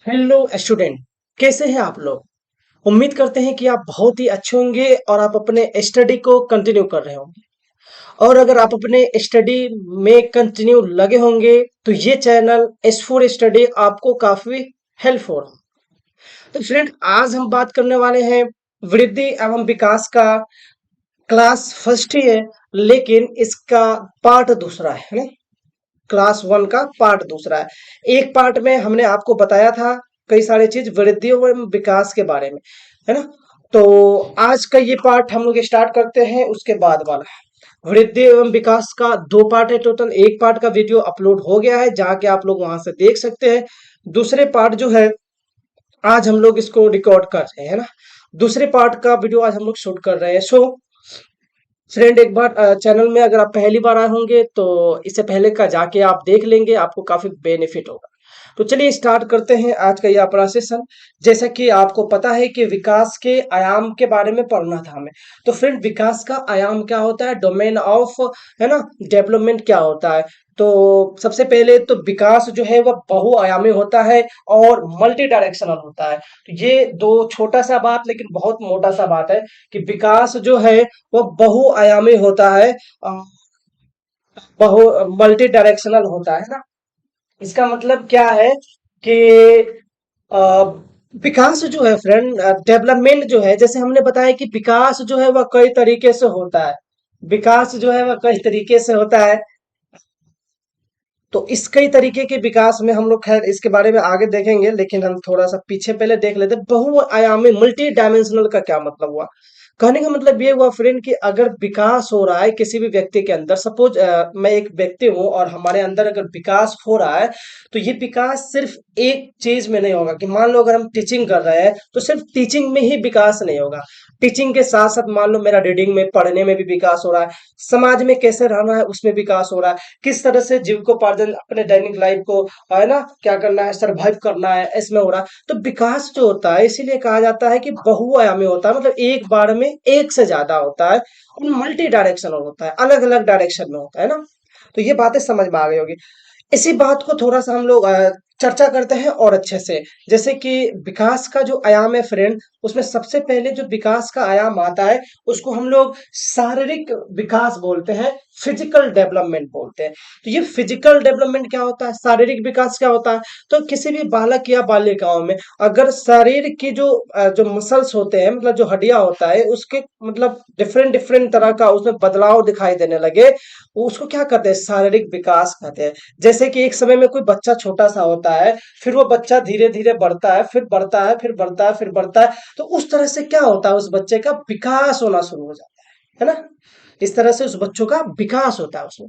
Hello student. कैसे हैं आप लोग? उम्मीद करते हैं कि आप बहुत ही अच्छे होंगे और आप अपने स्टडी को कंटिन्यू कर रहे होंगे। और अगर आप अपने स्टडी में कंटिन्यू लगे होंगे तो ये चैनल एस फोर स्टडी आपको काफी हेल्प हो रहा। तो फ्रेंड, आज हम बात करने वाले हैं वृद्धि एवं विकास का। क्लास फर्स्ट ही है, लेकिन इसका पार्ट दूसरा है ना। क्लास वन का पार्ट दूसरा है। एक पार्ट में हमने आपको बताया था कई सारी चीज वृद्धि एवं विकास के बारे में, है ना। तो आज का ये पार्ट हम लोग स्टार्ट करते हैं, उसके बाद वाला वृद्धि एवं विकास का दो पार्ट है टोटल। एक पार्ट का वीडियो अपलोड हो गया है, जाके आप लोग वहां से देख सकते हैं। दूसरे पार्ट जो है, आज हम लोग इसको रिकॉर्ड कर रहे हैं ना। दूसरे पार्ट का वीडियो आज हम लोग शूट कर रहे हैं। सो फ्रेंड, एक बार चैनल में अगर आप पहली बार आए होंगे तो इससे पहले का जाके आप देख लेंगे, आपको काफी बेनिफिट होगा। तो चलिए स्टार्ट करते हैं आज का ये अपना सेशन। जैसा कि आपको पता है कि विकास के आयाम के बारे में पढ़ना था हमें। तो फ्रेंड, विकास का आयाम क्या होता है, डोमेन ऑफ, है ना, डेवलपमेंट क्या होता है। तो सबसे पहले तो विकास जो है वह बहुआयामी होता है और मल्टी डायरेक्शनल होता है। तो ये दो छोटा सा बात लेकिन बहुत मोटा सा बात है कि विकास जो है वो बहुआयामी होता है, अ, बहु मल्टी डायरेक्शनल होता है ना। इसका मतलब क्या है कि अ, विकास जो है फ्रेंड, डेवलपमेंट जो है, जैसे हमने बताया कि विकास जो है वह कई तरीके से होता है। विकास जो है वह कई तरीके से होता है। तो इस कई तरीके के विकास में हम लोग खैर इसके बारे में आगे देखेंगे, लेकिन हम थोड़ा सा पीछे पहले देख लेते हैं बहुआयामी मल्टी डायमेंशनल का क्या मतलब हुआ। कहने का मतलब ये हुआ फ्रेंड कि अगर विकास हो रहा है किसी भी व्यक्ति के अंदर, सपोज मैं एक व्यक्ति हूँ और हमारे अंदर अगर विकास हो रहा है, तो ये विकास सिर्फ एक चीज में नहीं होगा कि मान लो अगर हम टीचिंग कर रहे हैं तो सिर्फ टीचिंग में ही विकास नहीं होगा। टीचिंग के साथ साथ मान लो मेरा रीडिंग में, पढ़ने में भी विकास हो रहा है। समाज में कैसे रहना है उसमें विकास हो रहा है। किस तरह से जीविकोपार्जन अपने दैनिक लाइफ को, है ना, क्या करना है, सरवाइव करना है, इसमें हो रहा है। तो विकास जो होता है इसीलिए कहा जाता है कि बहुआयामी होता है, मतलब एक बार में एक से ज्यादा होता है और मल्टी डायरेक्शनल होता है, अलग अलग डायरेक्शन में होता है ना। तो ये बातें समझ में आ गई होगी। इसी बात को थोड़ा सा हम लोग चर्चा करते हैं और अच्छे से। जैसे कि विकास का जो आयाम है फ्रेंड, उसमें सबसे पहले जो विकास का आयाम आता है उसको हम लोग शारीरिक विकास बोलते हैं, फिजिकल डेवलपमेंट बोलते हैं। तो ये फिजिकल डेवलपमेंट क्या होता है, शारीरिक विकास क्या होता है। तो किसी भी बालक या बालिकाओं में अगर शरीर की जो मसल्स होते हैं, मतलब जो हड्डियां होता है, उसके मतलब डिफरेंट डिफरेंट तरह का उसमें बदलाव दिखाई देने लगे, उसको क्या कहते हैं, शारीरिक विकास कहते हैं। जैसे कि एक समय में कोई बच्चा छोटा सा होता है, फिर वो बच्चा धीरे धीरे बढ़ता है, फिर बढ़ता है, फिर बढ़ता है, फिर बढ़ता है। तो उस तरह से क्या होता है, उस बच्चे का विकास होना शुरू हो जाता है ना। इस तरह से उस बच्चों का विकास होता है उसमें।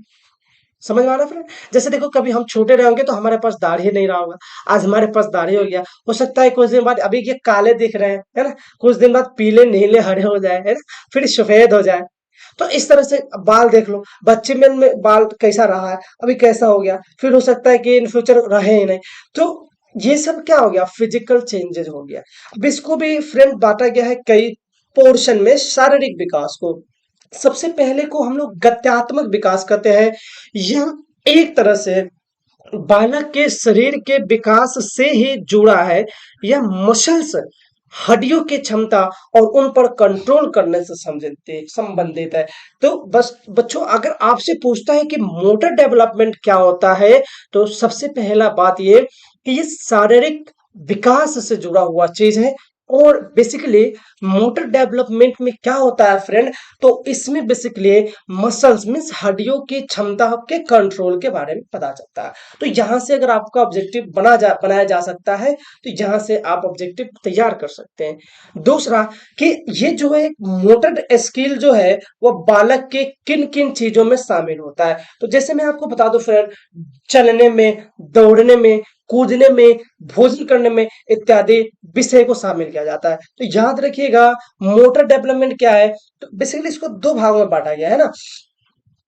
समझ में आ रहा है फ्रेंड? जैसे देखो, कभी हम छोटे रहे होंगे तो हमारे पास दाढ़ी नहीं रहा होगा। आज हमारे पास दाढ़ी हो गया, हो सकता है कुछ दिन बाद अभी ये काले दिख रहे हैं, है ना, कुछ दिन बाद पीले नीले हरे हो जाए, है ना, फिर सफेद हो जाए। तो इस तरह से बाल देख लो, बच्चे में बाल कैसा रहा है, अभी कैसा हो गया, फिर हो सकता है कि इन फ्यूचर रहे ही नहीं। तो ये सब क्या हो गया, फिजिकल चेंजेस हो गया। अब इसको भी फ्रेंड बांटा गया है कई पोर्शन में, शारीरिक विकास को। सबसे पहले को हम लोग गत्यात्मक विकास कहते हैं। यह एक तरह से बालक के शरीर के विकास से ही जुड़ा है। यह मसल्स, हड्डियों की क्षमता और उन पर कंट्रोल करने से संबंधित है। तो बस बच्चों, अगर आपसे पूछता है कि मोटर डेवलपमेंट क्या होता है, तो सबसे पहला बात ये कि ये शारीरिक विकास से जुड़ा हुआ चीज है। और बेसिकली मोटर डेवलपमेंट में क्या होता है फ्रेंड, तो इसमें बेसिकली मसल्स मीन्स हड्डियों की क्षमता के कंट्रोल के बारे में पता चलता है। तो यहां से अगर आपका ऑब्जेक्टिव बनाया जा सकता है, तो यहां से आप ऑब्जेक्टिव तैयार कर सकते हैं। दूसरा कि ये जो है मोटर स्किल जो है वो बालक के किन किन चीजों में शामिल होता है। तो जैसे मैं आपको बता दूं फ्रेंड, चलने में, दौड़ने में, कूदने में, भोजन करने में इत्यादि विषय को शामिल किया जाता है। तो याद रखिएगा, मोटर डेवलपमेंट क्या है। तो बेसिकली इसको दो भागों में बांटा गया है ना।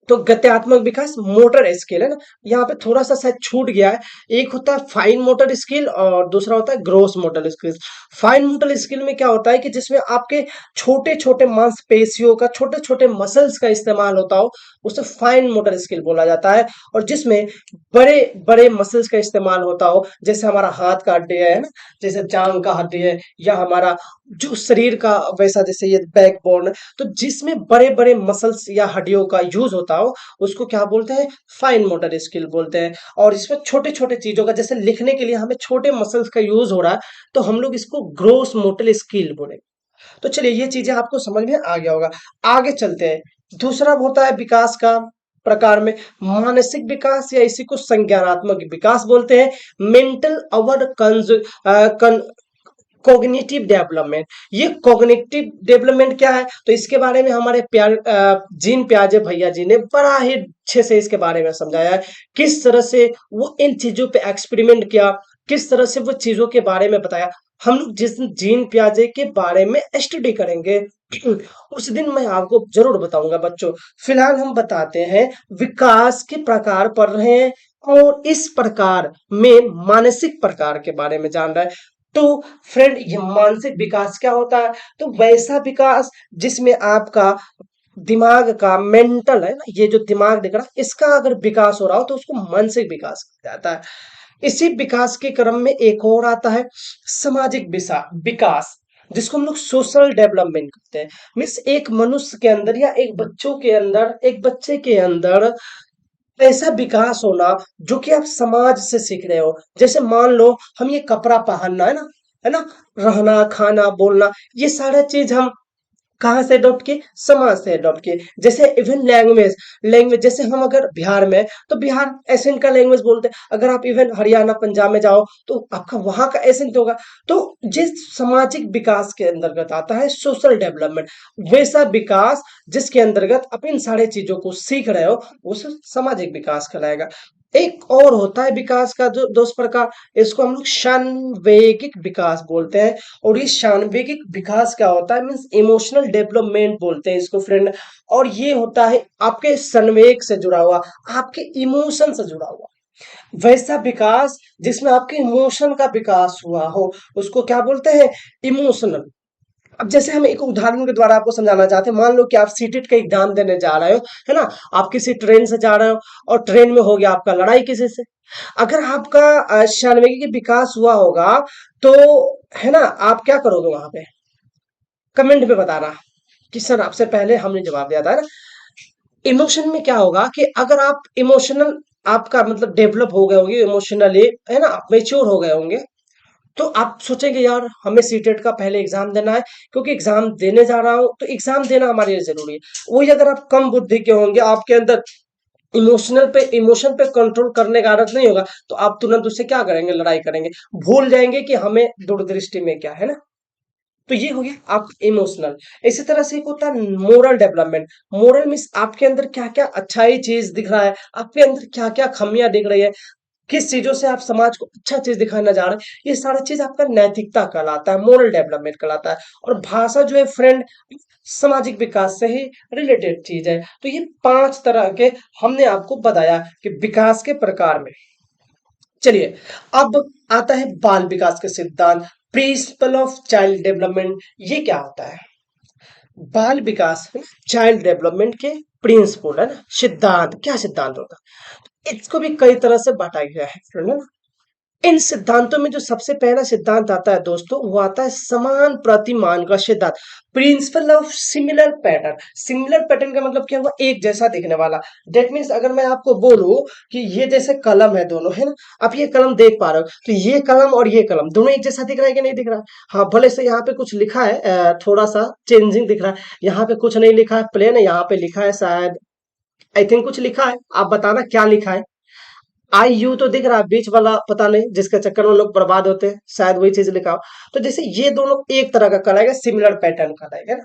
तो गत्यात्मक विकास मोटर स्किल है ना, यहाँ पे थोड़ा सा शायद छूट गया है। एक होता है फाइन मोटर स्किल और दूसरा होता है gross motor skill. Fine motor skill में क्या होता है कि जिसमें आपके छोटे छोटे मांसपेशियों का, छोटे छोटे मसल्स का इस्तेमाल होता हो, उसे फाइन मोटर स्किल बोला जाता है। और जिसमें बड़े बड़े मसल्स का इस्तेमाल होता हो, जैसे हमारा हाथ का हड्डी है ना, जैसे जांग का हड्डी है, या हमारा जो शरीर का वैसा जैसे ये बैकबोन, तो जिसमें बड़े बड़े मसल्स या हड्डियों का यूज होता हो, उसको क्या बोलते हैं, फाइन मोटर स्किल बोलते हैं। और इसमें छोटे छोटे चीजों का, जैसे लिखने के लिए हमें छोटे मसल्स का यूज हो रहा है, तो हम लोग इसको ग्रोस मोटर स्किल बोले। तो चलिए ये चीजें आपको समझ में आ गया होगा। आगे चलते हैं। दूसरा होता है विकास का प्रकार में मानसिक विकास, या इसी को संज्ञानात्मक विकास बोलते हैं। मेंटल और कॉग्निटिव डेवलपमेंट। ये कॉग्निटिव डेवलपमेंट क्या है, तो इसके बारे में हमारे जीन प्याजे भैया जी ने बड़ा ही अच्छे से इसके बारे में समझाया है। किस तरह से वो इन चीजों पे एक्सपेरिमेंट किया, किस तरह से वो चीजों के बारे में बताया। हम लोग जिस दिन जीन प्याजे के बारे में स्टडी करेंगे उस दिन मैं आपको जरूर बताऊंगा बच्चों। फिलहाल हम बताते हैं विकास के प्रकार पढ़ रहे हैं, और इस प्रकार में मानसिक प्रकार के बारे में जान रहे हैं। तो फ्रेंड, ये मानसिक विकास क्या होता है, तो वैसा विकास जिसमें आपका दिमाग का, मेंटल है ना, ये जो दिमाग दिख रहा है इसका अगर विकास हो रहा हो तो उसको मानसिक विकास कहा जाता है। इसी विकास के क्रम में एक और आता है सामाजिक विकास, जिसको हम लोग सोशल डेवलपमेंट कहते हैं। मीन्स एक मनुष्य के अंदर या एक बच्चे के अंदर ऐसा विकास होना जो कि आप समाज से सीख रहे हो। जैसे मान लो हम ये कपड़ा पहनना है ना, रहना, खाना, बोलना, ये सारा चीज हम कहाँ से अडॉप्ट किए, समाज से अडॉप्ट किए। जैसे इवन लैंग्वेज, जैसे हम अगर बिहार में, तो बिहार एसेंट का लैंग्वेज बोलते हैं। अगर आप इवन हरियाणा, पंजाब में जाओ तो आपका वहां का एसेंट होगा। तो जिस सामाजिक विकास के अंतर्गत आता है सोशल डेवलपमेंट, वैसा विकास जिसके अंतर्गत आप इन सारे चीजों को सीख रहे हो, उस सामाजिक विकास कहलाएगा। एक और होता है विकास का जो दोस्त प्रकार, इसको हम लोग सांवेगिक विकास बोलते हैं। और ये सांवेगिक विकास क्या होता है, मीन्स इमोशनल डेवलपमेंट बोलते हैं इसको फ्रेंड। और ये होता है आपके संवेग से जुड़ा हुआ, आपके इमोशन से जुड़ा हुआ वैसा विकास जिसमें आपके इमोशन का विकास हुआ हो, उसको क्या बोलते हैं, इमोशनल। अब जैसे हम एक उदाहरण के द्वारा आपको समझाना चाहते हैं। मान लो कि आप सीटेट का एग्जाम देने जा रहे हो, है ना, आप किसी ट्रेन से जा रहे हो और ट्रेन में हो गया आपका लड़ाई किसी से। अगर आपका शारीरिक विकास हुआ होगा, तो है ना, आप क्या करोगे वहां पे, कमेंट में बताना कि सर आपसे पहले हमने जवाब दिया था, है ना। इमोशन में क्या होगा कि अगर आप इमोशनल, आपका मतलब डेवलप हो गए होंगे इमोशनली, है ना, मेच्योर हो गए होंगे, तो आप सोचेंगे यार हमें सीटेट का पहले एग्जाम देना है, क्योंकि एग्जाम देने जा रहा हूं तो एग्जाम देना हमारे लिए जरूरी है। वही अगर आप कम बुद्धि के होंगे, आपके अंदर इमोशन पे कंट्रोल करने का आदत नहीं होगा, तो आप तुरंत उससे क्या करेंगे, लड़ाई करेंगे, भूल जाएंगे कि हमें दूरदृष्टि में क्या है ना। तो ये हो गया आप इमोशनल। इसी तरह से एक होता है मोरल डेवलपमेंट। मोरल मीन्स आपके अंदर क्या क्या अच्छाई चीज दिख रहा है, आपके अंदर क्या क्या खमियां दिख रही है, किस चीजों से आप समाज को अच्छा चीज दिखाना चाह रहे हैं, ये सारा चीज आपका नैतिकता कहलाता है, मोरल डेवलपमेंट कहलाता है। और भाषा जो है फ्रेंड, सामाजिक विकास से ही रिलेटेड चीज है। तो ये 5 तरह के हमने आपको बताया कि विकास के प्रकार में। चलिए, अब आता है बाल विकास के सिद्धांत, प्रिंसिपल ऑफ चाइल्ड डेवलपमेंट। ये क्या होता है, बाल विकास चाइल्ड डेवलपमेंट के प्रिंसिपल, है ना, सिद्धांत, क्या सिद्धांत होता है, इसको भी कई तरह से बांटा गया है फ्रेंड, है ना। इन सिद्धांतों में जो सबसे पहला सिद्धांत आता है दोस्तों, वो आता है समान प्रतिमान का सिद्धांत, principle of similar pattern. Similar pattern का मतलब क्या हुआ, एक जैसा दिखने वाला। डेट मीन्स अगर मैं आपको बोलूं कि ये जैसे कलम है दोनों, है ना, आप ये कलम देख पा रहे हो, तो ये कलम और ये कलम दोनों एक जैसा दिख रहा है कि नहीं दिख रहा है। हाँ, भले से यहाँ पे कुछ लिखा है, थोड़ा सा चेंजिंग दिख रहा है, यहाँ पे कुछ नहीं लिखा है, प्लेन है, यहाँ पे लिखा है शायद, आई थिंक कुछ लिखा है, आप बताना क्या लिखा है। आई यू तो दिख रहा है, बीच वाला पता नहीं, जिसके चक्कर में लोग बर्बाद होते हैं, शायद वही चीज लिखा हो। तो जैसे ये दोनों एक तरह का कहलाएगा, सिमिलर पैटर्न कहलाएगा ना।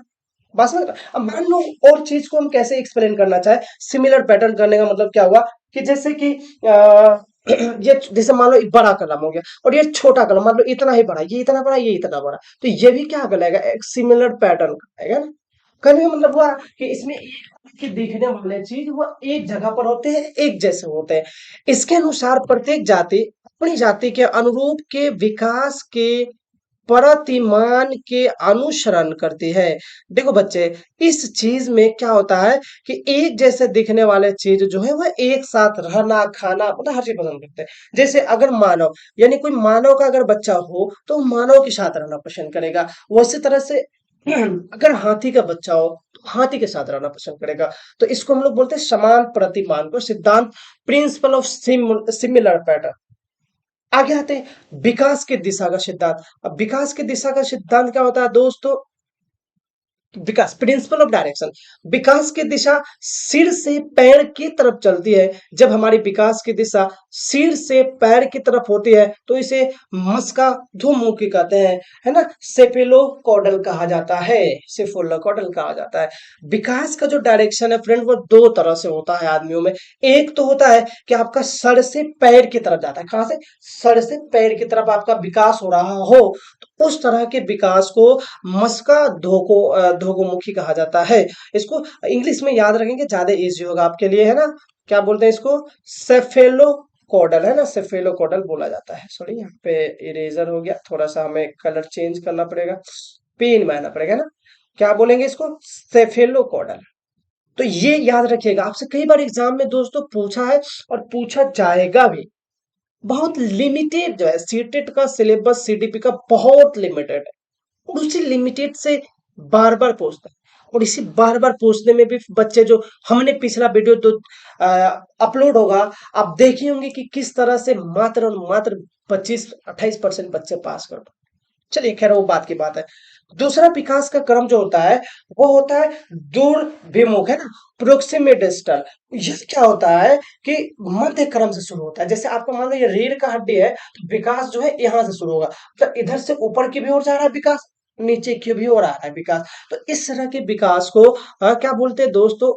बस में अब मान लो और चीज को हम कैसे एक्सप्लेन करना चाहे, सिमिलर पैटर्न करने का मतलब क्या हुआ कि जैसे कि ये जैसे मान लो एक बड़ा कलम हो गया और ये छोटा कलम, मान लो इतना ही बड़ा, ये इतना बड़ा, ये इतना बड़ा, तो ये भी क्या कहलाएगा, एक सिमिलर पैटर्न कहलाएगा ना। कहने का मतलब हुआ कि इसमें एक के दिखने वाले चीज वो एक जगह पर होते हैं, एक जैसे होते हैं। इसके अनुसार प्रत्येक जाति अपनी जाति के अनुरूप के विकास के प्रतिमान के अनुसरण करती है। देखो बच्चे, इस चीज में क्या होता है कि एक जैसे दिखने वाले चीज जो है वह एक साथ रहना खाना मतलब हर चीज पसंद करते हैं। जैसे अगर मानव यानी कोई मानव का अगर बच्चा हो तो वो मानव के साथ रहना पसंद करेगा। वैसे तरह से अगर हाथी का बच्चा हो तो हाथी के साथ रहना पसंद करेगा। तो इसको हम लोग बोलते हैं समान प्रतिमान को सिद्धांत, प्रिंसिपल ऑफ सिमिलर पैटर्न। आगे आते हैं विकास की दिशा का सिद्धांत। अब विकास की दिशा का सिद्धांत क्या होता है दोस्तों? विकास, प्रिंसिपल ऑफ डायरेक्शन। विकास की दिशा सिर से पैर की तरफ चलती है। जब हमारी विकास की दिशा सिर से पैर की तरफ होती है तो इसे मस्का धुमुखी कहते हैं, है ना। सेफेलोकॉडल कहा जाता है, सेफेलोकॉडल कहा जाता है। विकास का जो डायरेक्शन है फ्रेंड वो दो तरह से होता है आदमियों में। एक तो होता है कि आपका सर से पैर की तरफ जाता है। कहां से? सर से पैर की तरफ आपका विकास हो रहा हो तो उस तरह के विकास को मस्का धोगोमुखी कहा जाता है। इसको इंग्लिश में याद रखेंगे, ज्यादा इजी होगा आपके लिए, है ना। क्या बोलते हैं इसको? सेफेलोकॉडल, है ना, सेफेलोकॉडल बोला जाता है। सॉरी, यहाँ पे इरेजर हो गया, थोड़ा सा हमें कलर चेंज करना पड़ेगा, पेन में आना पड़ेगा ना। क्या बोलेंगे इसको? सेफेलोकॉडल। तो ये याद रखिएगा, आपसे कई बार एग्जाम में दोस्तों पूछा है और पूछा जाएगा भी। बहुत लिमिटेड जो है सीटेट का सिलेबस सीडीपी का बहुत लिमिटेड है, और उसी लिमिटेड से बार बार पूछता है। और इसी बार बार पूछने में भी बच्चे जो हमने पिछला वीडियो तो अपलोड होगा, आप देखे होंगे कि किस तरह से मात्र और मात्र 25-28% बच्चे पास कर पाते। चलिए खैर वो बात की बात है। दूसरा विकास का क्रम जो होता है वो होता है दूरभिमुख, है ना, प्रोक्सिमी डिस्टल। ये क्या होता है कि मध्य क्रम से शुरू होता है। जैसे आपको मान लो ये रीढ़ का हड्डी है तो विकास जो है यहाँ से शुरू होगा, तो इधर से ऊपर की भी ओर जा रहा है विकास, नीचे की भी ओर आ रहा है विकास। तो इस तरह के विकास को क्या बोलते हैं दोस्तों?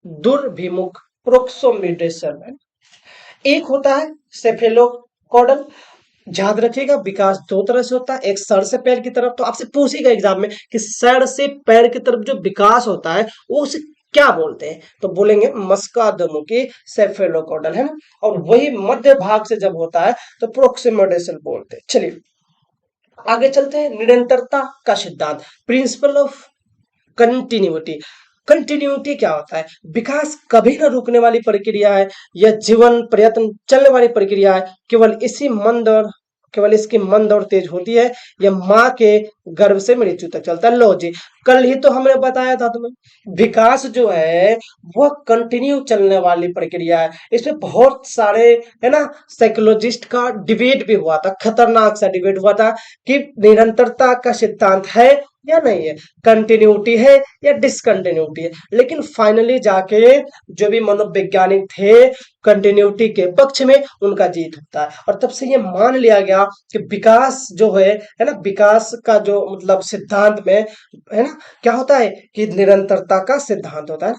दुर्भिमुख, प्रोक्सोमिडेशन है। एक होता है सेफेलोकॉडल। याद रखिएगा विकास दो तरह से होता है, एक सर से पैर की तरफ। तो आपसे पूछेगा एग्जाम में कि सर से पैर की तरफ जो विकास होता है वो उसे क्या बोलते हैं, तो बोलेंगे मस्कादमुखी सेफेलोकॉडल, है ना। और वही मध्य भाग से जब होता है तो प्रोक्सिमोडेसल बोलते हैं। चलिए आगे चलते हैं, निरंतरता का सिद्धांत, प्रिंसिपल ऑफ कंटिन्यूटी। कंटिन्यूटी क्या होता है? विकास कभी न रुकने वाली प्रक्रिया है, यह जीवन प्रयत्न चलने वाली प्रक्रिया है। केवल इसकी मंद और तेज होती है। यह माँ के गर्भ से मृत्यु तक चलता है। लो जी, कल ही तो हमने बताया था तुम्हें, विकास जो है वह कंटिन्यू चलने वाली प्रक्रिया है। इसमें बहुत सारे, है ना, साइकोलॉजिस्ट का डिबेट भी हुआ था, खतरनाक सा डिबेट हुआ था कि निरंतरता का सिद्धांत है या नहीं है, कंटिन्यूटी है या डिसकंटिन्यूटी है। लेकिन फाइनली जाके जो भी मनोवैज्ञानिक थे कंटिन्यूटी के पक्ष में, उनका जीत होता है। और तब से ये मान लिया गया कि विकास जो है ना, विकास का जो मतलब सिद्धांत में, है ना, क्या होता है कि निरंतरता का सिद्धांत होता है।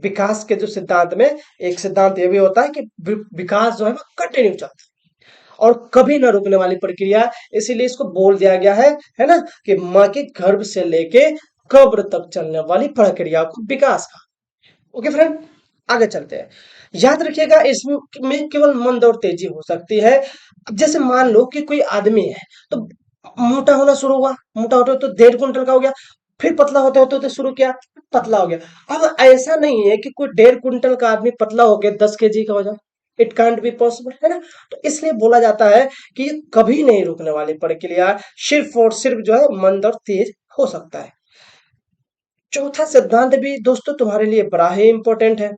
विकास के जो सिद्धांत में एक सिद्धांत ये भी होता है कि विकास जो है वो कंटिन्यू चलता है और कभी न रुकने वाली प्रक्रिया है। इसीलिए इसको बोल दिया गया है ना, कि माँ के गर्भ से लेके कब्र तक चलने वाली प्रक्रिया को विकास का। ओके फ्रेंड, आगे चलते हैं। याद रखिएगा इसमें केवल मंद और तेजी हो सकती है। अब जैसे मान लो कि कोई आदमी है तो मोटा होना शुरू हुआ, मोटा होते तो 1.5 कुंटल का हो गया, फिर पतला होते होते होते शुरू किया, पतला हो गया। अब ऐसा नहीं है कि कोई 1.5 कुंटल का आदमी पतला होके 10 केजी का हो जाए। इट कांट बी पॉसिबल, है ना। तो इसलिए बोला जाता है कि ये कभी नहीं रुकने वाली प्रक्रिया है, सिर्फ और सिर्फ जो है मंद और तेज हो सकता है। चौथा सिद्धांत भी दोस्तों तुम्हारे लिए बड़ा ही इंपॉर्टेंट है,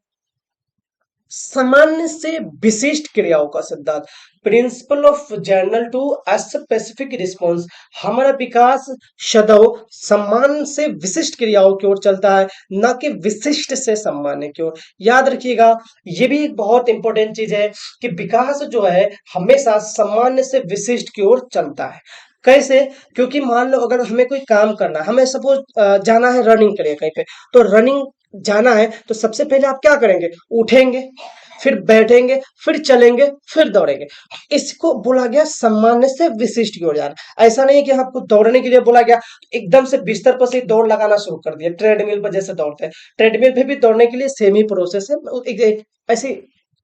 सामान्य से विशिष्ट क्रियाओं का सिद्धांत, principle of general to specific response. हमारा विकास सदैव सामान्य से विशिष्ट क्रियाओं की ओर चलता है, न कि विशिष्ट से सामान्य की ओर। याद रखिएगा, ये भी एक बहुत इंपॉर्टेंट चीज है कि विकास जो है हमेशा सामान्य से विशिष्ट की ओर चलता है। कैसे? क्योंकि मान लो अगर हमें कोई काम करना है, हमें सपोज जाना है रनिंग के लिए कहीं पे, तो रनिंग जाना है तो सबसे पहले आप क्या करेंगे? उठेंगे, फिर बैठेंगे, फिर चलेंगे, फिर दौड़ेंगे। इसको बोला गया सामान्य से विशिष्ट की ओर जाना। ऐसा नहीं कि आपको दौड़ने के लिए बोला गया तो एकदम से बिस्तर पर से ही दौड़ लगाना शुरू कर दिया, ट्रेडमिल पर जैसे दौड़ते हैं। ट्रेडमिल पे भी दौड़ने के लिए सेम ही प्रोसेस है, ऐसी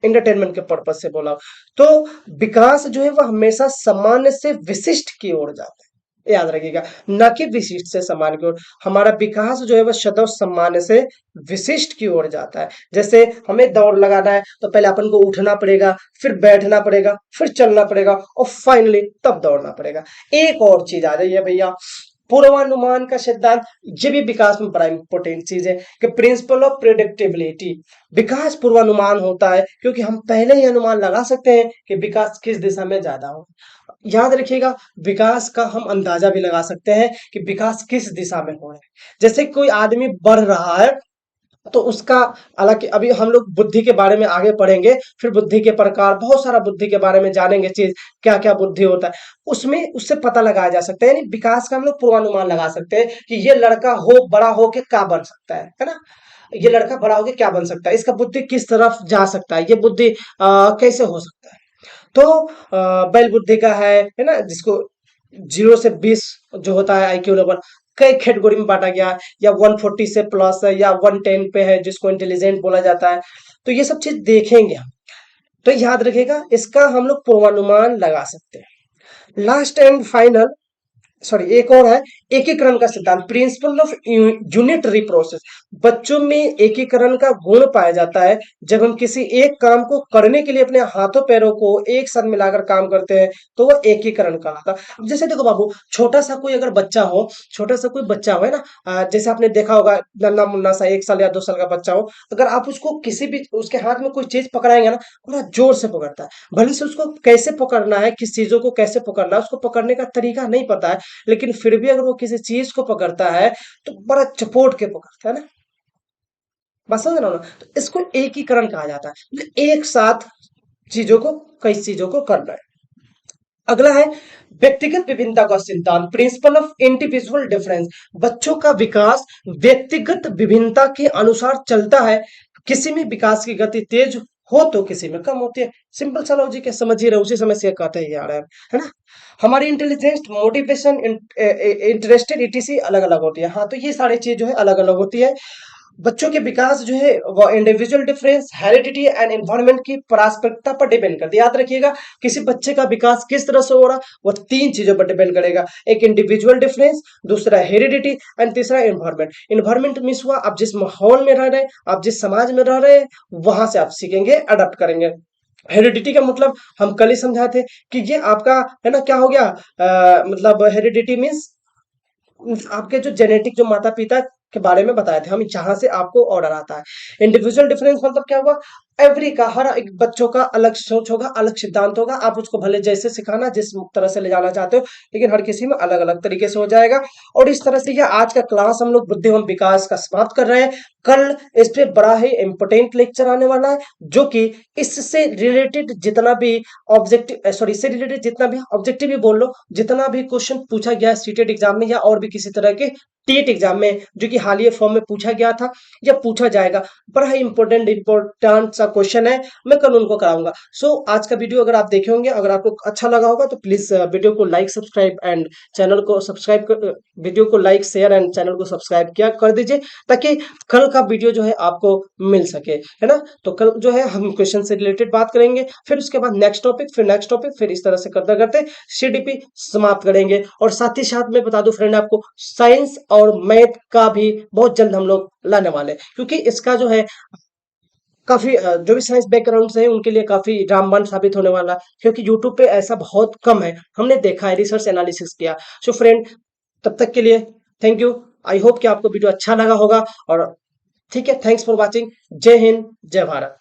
एंटरटेनमेंट के पर्पज से बोला। तो विकास जो है वह हमेशा सामान्य से विशिष्ट की ओर जाता है, याद रखिएगा, न कि विशिष्ट से सामान्य की ओर। हमारा विकास जो है वह सदैव सामान्य से विशिष्ट की ओर जाता है। जैसे हमें दौड़ लगाना है तो पहले अपन को उठना पड़ेगा, फिर बैठना पड़ेगा, फिर चलना पड़ेगा और फाइनली तब दौड़ना पड़ेगा। एक और चीज आ रही है भैया, पूर्वानुमान का सिद्धांत। ये भी विकास में बड़ा इंपॉर्टेंट चीज है कि प्रिंसिपल ऑफ प्रिडिक्टेबिलिटी। विकास पूर्वानुमान होता है क्योंकि हम पहले ही अनुमान लगा सकते हैं कि विकास किस दिशा में ज्यादा हो। याद रखिएगा, विकास का हम अंदाजा भी लगा सकते हैं कि विकास किस दिशा में हो रहा है। जैसे कोई आदमी बढ़ रहा है तो उसका, हालांकि अभी हम लोग बुद्धि के बारे में आगे पढ़ेंगे, फिर बुद्धि के प्रकार, बहुत सारा बुद्धि के बारे में जानेंगे चीज, क्या क्या बुद्धि होता है, उसमें उससे पता लगाया जा सकता है। यानी विकास का हम लोग पूर्वानुमान लगा सकते हैं कि ये लड़का हो बड़ा हो के क्या बन सकता है ना। ये लड़का बड़ा होके क्या बन सकता है, इसका बुद्धि किस तरफ जा सकता है, ये बुद्धि कैसे हो सकता है। तो बैल बुद्धि का है ना, जिसको 0 से 20 जो होता है आईक्यू लेवल, कई कैटेगरी में बांटा गया है, या 140 से प्लस है, या 110 पे है जिसको इंटेलिजेंट बोला जाता है। तो ये सब चीज देखेंगे हम। तो याद रखिएगा, इसका हम लोग पूर्वानुमान लगा सकते हैं। लास्ट एंड फाइनल, सॉरी एक और है, एकीकरण का सिद्धांत, प्रिंसिपल ऑफ यूनिटरी प्रोसेस। बच्चों में एकीकरण का गुण पाया जाता है जब हम किसी एक काम को करने के लिए अपने हाथों पैरों को एक साथ मिलाकर काम करते हैं, तो वह एकीकरण कहलाता है। अब जैसे देखो बाबू, छोटा सा कोई अगर बच्चा हो, छोटा सा कोई बच्चा हो है ना, जैसे आपने देखा होगा, नन्ना मुन्ना सा 1 साल या 2 साल का बच्चा हो, अगर आप उसको किसी भी, उसके हाथ में कोई चीज पकड़ाएंगे ना, बड़ा जोर से पकड़ता है। भले से उसको कैसे पकड़ना है, किस चीजों को कैसे पकड़ना है, उसको पकड़ने का तरीका नहीं पता है, लेकिन फिर भी अगर वो किसी चीज को पकड़ता है तो बड़ा चपोट के पकड़ता है ना। बात समझ रहा हो ना। तो इसको एकीकरण कहा जाता है, मतलब एक साथ चीजों को, कई चीजों को करना है। अगला है व्यक्तिगत विभिन्नता का सिद्धांत, प्रिंसिपल ऑफ इंडिविजुअल डिफरेंस। बच्चों का विकास व्यक्तिगत विभिन्नता के अनुसार चलता है। किसी में विकास की गति तेज हो तो किसी में कम होती है। सिंपल सा लॉजिक है, समझ ही रहे, उसी समय से कहते ही आ रहा है ना। हमारी इंटेलिजेंस, मोटिवेशन, इंटरेस्टेड, ईटीसी अलग अलग होती है। हाँ, तो ये सारी चीज जो है अलग अलग होती है। बच्चों के विकास जो है वो individual difference, heredity and environment की पारस्परिकता पर डिपेंड करती है। याद रखिएगा, किसी बच्चे का विकास किस तरह से हो रहा, वो 3 चीजों पर डिपेंड करेगा। एक इंडिविजुअल डिफरेंस, दूसरा हेरिडिटी एंड तीसरा एनवायरनमेंट। एनवायरनमेंट मींस हुआ आप जिस माहौल में रह रहे हैं, आप जिस समाज में रह रहे हैं, वहां से आप सीखेंगे, अडॉप्ट करेंगे। हेरिडिटी का मतलब हम कल ही समझाए थे कि ये आपका है ना, क्या हो गया, मतलब हेरिडिटी मींस आपके जो जेनेटिक, जो माता पिता के बारे में बताए थे हम, जहां से आपको ऑर्डर आता है। इंडिविजुअल डिफरेंस मतलब क्या हुआ, एवरी का, हर एक बच्चों का अलग सोच होगा, अलग सिद्धांत होगा, आप उसको भले जैसे सिखाना, जिस तरह से ले जाना चाहते हो, लेकिन हर किसी में अलग अलग तरीके से हो जाएगा। और इस तरह से यह आज का क्लास हम लोग बुद्धिमान विकास का समाप्त कर रहे हैं। कल इस पे बड़ा ही इंपॉर्टेंट लेक्चर आने वाला है, जो कि इससे रिलेटेड जितना भी ऑब्जेक्टिव, सॉरी, इससे रिलेटेड जितना भी ऑब्जेक्टिव भी बोल लो, जितना भी क्वेश्चन पूछा गया सीटेट एग्जाम में या और भी किसी तरह के टेट एग्जाम में, जो कि हालिया फॉर्म में पूछा गया था या पूछा जाएगा, बड़ा ही इंपॉर्टेंट सा क्वेश्चन है, मैं कल उनको कराऊंगा। सो आज का वीडियो अगर आप देखे होंगे, अगर आपको अच्छा लगा होगा तो प्लीज वीडियो को लाइक, सब्सक्राइब एंड चैनल को सब्सक्राइब कर, वीडियो को लाइक, शेयर एंड चैनल को सब्सक्राइब किया कर दीजिए, ताकि कल का वीडियो जो है आपको मिल सके, है ना। तो कल जो है हम क्वेश्चन से रिलेटेड बात करेंगे, फिर उसके बाद नेक्स्ट टॉपिक, फिर नेक्स्ट टॉपिक, फिर इस तरह से करते करते सीडीपी समाप्त करेंगे। और साथ ही साथ मैं बता दूं फ्रेंड आपको, साइंस और मैथ का भी बहुत जल्द हम लोग लाने वाले हैं, क्योंकि इसका जो है काफी जो भी साइंस बैकग्राउंड से है उनके लिए काफी रामबाण साबित होने वाला है, क्योंकि यूट्यूब पे ऐसा बहुत कम है, हमने देखा है, रिसर्च एनालिसिस किया। सो फ्रेंड, तब तक के लिए थैंक यू। आई होप कि आपको वीडियो अच्छा लगा होगा, और ठीक है, थैंक्स फॉर वॉचिंग। जय हिंद, जय भारत।